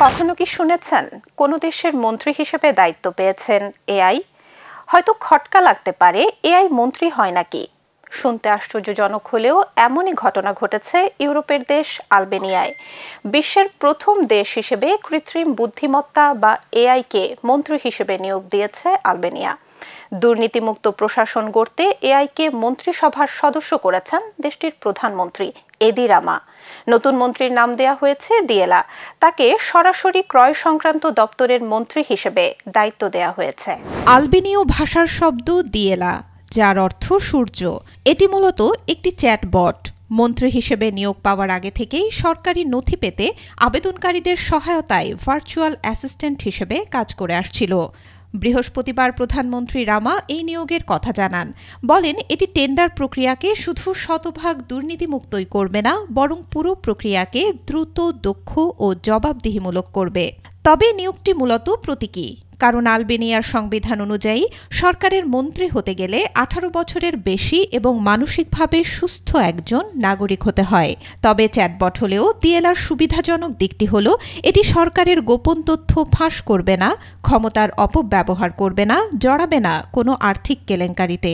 কখনো কি শুনেছেন কোনো দেশের মন্ত্রী হিসেবে দায়িত্ব পেয়েছেন এআই? হয়তো খটকা লাগতে পারে, এআই মন্ত্রী হয় নাকি? শুনতে আশ্চর্যজনক হলেও এমনই ঘটনা ঘটেছে ইউরোপের দেশ আলবেনিয়ায়। বিশ্বের প্রথম দেশ হিসেবে কৃত্রিম বুদ্ধিমত্তা বা এআইকে মন্ত্রী হিসেবে নিয়োগ দিয়েছে আলবেনিয়া। দুর্নীতিমুক্ত প্রশাসন গড়তে এআইকে মন্ত্রিসভার সদস্য করেছেন দেশটির প্রধানমন্ত্রী এদি রামা। নতুন মন্ত্রীর নাম দেয়া হয়েছে দিয়েলা। তাকে সরাসরি ক্রয় সংক্রান্ত দপ্তরের মন্ত্রী হিসেবে দায়িত্ব দেয়া হয়েছে। আলবেনীয় ভাষার শব্দ দিয়েলা, যার অর্থ সূর্য। এটি মূলত একটি চ্যাটবট। মন্ত্রী হিসেবে নিয়োগ পাওয়ার আগে থেকেই সরকারি নথি পেতে আবেদনকারীদের সহায়তায় ভার্চুয়াল অ্যাসিস্ট্যান্ট হিসেবে কাজ করে আসছিল। বৃহস্পতিবার প্রধানমন্ত্রী রামা এই নিয়োগের কথা জানান। বলেন, এটি টেন্ডার প্রক্রিয়াকে শুধু শতভাগ দুর্নীতিমুক্তই করবে না, বরং পুরো প্রক্রিয়াকে দ্রুত, দক্ষ ও জবাবদিহিমূলক করবে। তবে নিয়োগটি মূলত প্রতীকী, কারণ আলবেনিয়ার সংবিধান অনুযায়ী সরকারের মন্ত্রী হতে গেলে 18 বছরের বেশি এবং মানসিকভাবে সুস্থ একজন নাগরিক হতে হয়। তবে চ্যাটবট হলেও দিয়েলার সুবিধাজনক দিকটি হল এটি সরকারের গোপন তথ্য ফাঁস করবে না, ক্ষমতার অপব্যবহার করবে না, জড়াবে না কোনো আর্থিক কেলেঙ্কারিতে।